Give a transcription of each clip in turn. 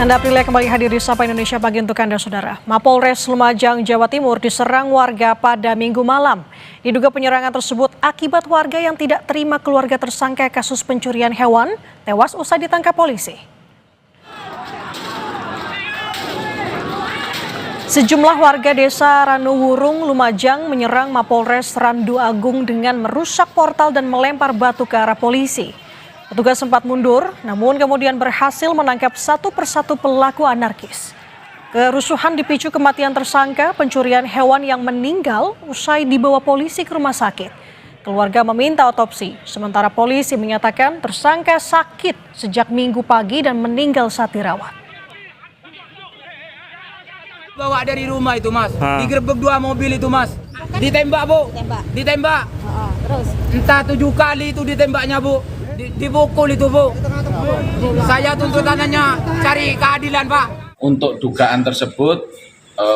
Anda Aprilia kembali hadir di Sapa Indonesia pagi untuk Anda, Saudara. Mapolres Lumajang, Jawa Timur diserang warga pada Minggu malam. Diduga penyerangan tersebut akibat warga yang tidak terima keluarga tersangka kasus pencurian hewan tewas usai ditangkap polisi. Sejumlah warga desa Ranuwurung, Lumajang menyerang Mapolres Randu Agung dengan merusak portal dan melempar batu ke arah polisi. Petugas sempat mundur, namun kemudian berhasil menangkap satu persatu pelaku anarkis. Kerusuhan dipicu kematian tersangka pencurian hewan yang meninggal usai dibawa polisi ke rumah sakit. Keluarga meminta otopsi, sementara polisi menyatakan tersangka sakit sejak Minggu pagi dan meninggal saat dirawat. Bawa dari rumah itu, Mas. Digerebek 2 mobil itu, Mas. Ditembak, Bu. Ditembak. Terus? Entah 7 kali itu ditembaknya, Bu. Dipukul itu, Bu. Saya tuntutannya cari keadilan, Pak. Untuk dugaan tersebut,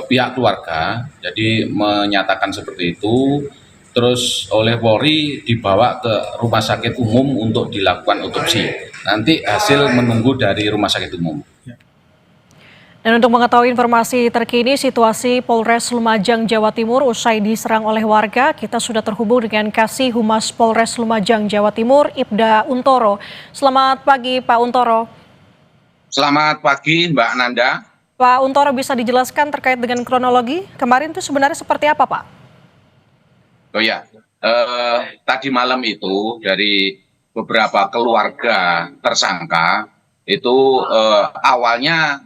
pihak keluarga jadi menyatakan seperti itu, terus oleh Polri dibawa ke rumah sakit umum untuk dilakukan otopsi. Nanti hasil menunggu dari rumah sakit umum. Dan untuk mengetahui informasi terkini situasi Polres Lumajang, Jawa Timur usai diserang oleh warga, kita sudah terhubung dengan Kasih Humas Polres Lumajang, Jawa Timur, Ibda Untoro. Selamat pagi, Pak Untoro. Selamat pagi, Mbak Nanda. Pak Untoro, bisa dijelaskan terkait dengan kronologi kemarin itu sebenarnya seperti apa, Pak? Oh ya, tadi malam itu dari beberapa keluarga tersangka itu awalnya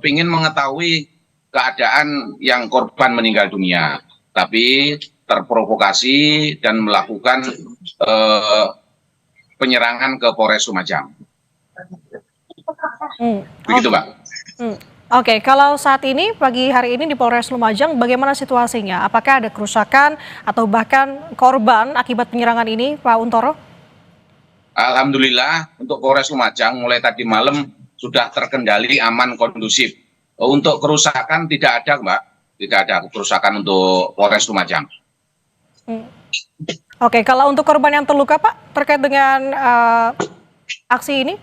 ingin mengetahui keadaan yang korban meninggal dunia, tapi terprovokasi dan melakukan penyerangan ke Polres Lumajang. Begitu, Mbak. Oke, kalau saat ini, pagi hari ini di Polres Lumajang, bagaimana situasinya? Apakah ada kerusakan atau bahkan korban akibat penyerangan ini, Pak Untoro? Alhamdulillah, untuk Polres Lumajang mulai tadi malam sudah terkendali, aman, kondusif. Untuk kerusakan tidak ada, Mbak. Tidak ada kerusakan untuk Polres Lumajang. Oke, kalau untuk korban yang terluka, Pak, terkait dengan aksi ini?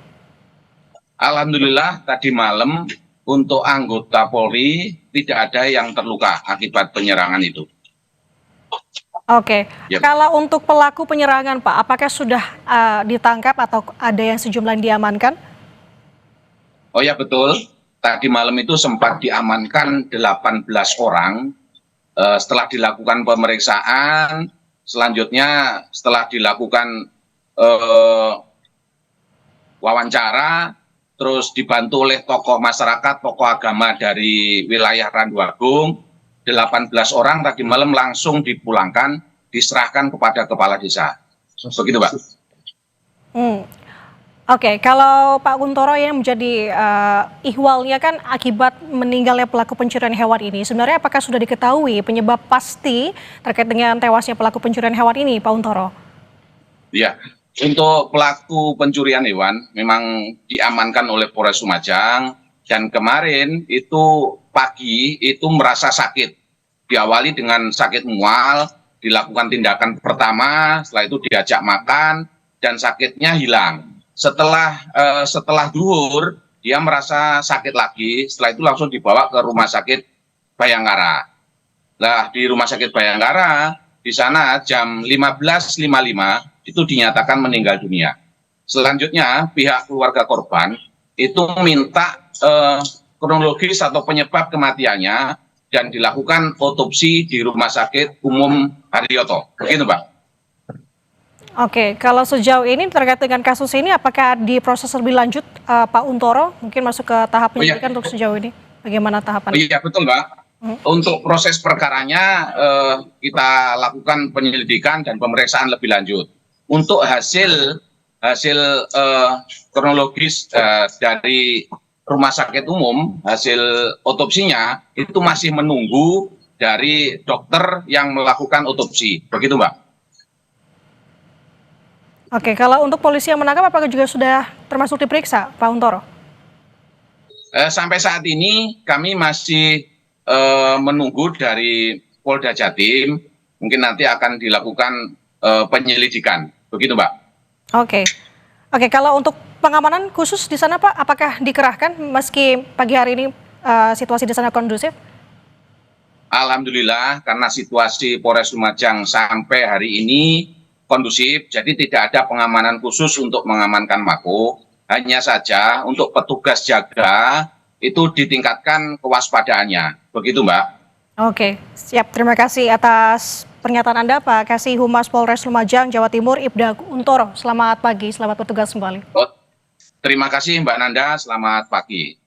Alhamdulillah, tadi malam untuk anggota Polri tidak ada yang terluka akibat penyerangan itu. Oke, Yep. Kalau untuk pelaku penyerangan, Pak, apakah sudah ditangkap atau ada yang sejumlah yang diamankan? Oh ya, betul. Tadi malam itu sempat diamankan 18 orang. Setelah dilakukan pemeriksaan, selanjutnya setelah dilakukan wawancara, terus dibantu oleh tokoh masyarakat, tokoh agama dari wilayah Randu Agung, 18 orang tadi malam langsung dipulangkan, diserahkan kepada kepala desa. Begitu, Pak. Oke, kalau Pak Untoro yang menjadi ihwalnya kan akibat meninggalnya pelaku pencurian hewan ini, sebenarnya apakah sudah diketahui penyebab pasti terkait dengan tewasnya pelaku pencurian hewan ini, Pak Untoro? Ya, untuk pelaku pencurian hewan memang diamankan oleh Polres Lumajang, dan kemarin itu pagi itu merasa sakit. Diawali dengan sakit mual, dilakukan tindakan pertama, setelah itu diajak makan dan sakitnya hilang. Setelah duhur, dia merasa sakit lagi, setelah itu langsung dibawa ke Rumah Sakit Bayangkara. Nah, di Rumah Sakit Bayangkara, di sana jam 15.55 itu dinyatakan meninggal dunia. Selanjutnya, pihak keluarga korban itu minta kronologis atau penyebab kematiannya dan dilakukan otopsi di Rumah Sakit Umum Haryoto. Begitu, Pak. Oke, kalau sejauh ini terkait dengan kasus ini, apakah diproses lebih lanjut, Pak Untoro? Mungkin masuk ke tahap penyelidikan untuk sejauh ini. Bagaimana tahapannya? Iya, betul, Mbak. Untuk proses perkaranya kita lakukan penyelidikan dan pemeriksaan lebih lanjut. Untuk hasil kronologis dari Rumah Sakit Umum, hasil otopsinya itu masih menunggu dari dokter yang melakukan otopsi. Begitu, Mbak. Oke, kalau untuk polisi yang menangkap, apakah juga sudah termasuk diperiksa, Pak Untoro? Sampai saat ini kami masih menunggu dari Polda Jatim, mungkin nanti akan dilakukan penyelidikan. Begitu, Mbak. Oke, kalau untuk pengamanan khusus di sana Pak, apakah dikerahkan meski pagi hari ini situasi di sana kondusif? Alhamdulillah, karena situasi Polres Lumajang sampai hari ini kondusif, jadi tidak ada pengamanan khusus untuk mengamankan Mako. Hanya saja untuk petugas jaga itu ditingkatkan kewaspadaannya. Begitu, Mbak. Oke, siap. Terima kasih atas pernyataan Anda, Pak Kasih Humas Polres Lumajang, Jawa Timur, Ibda Untoro. Selamat pagi, selamat bertugas kembali. Terima kasih Mbak Nanda, selamat pagi.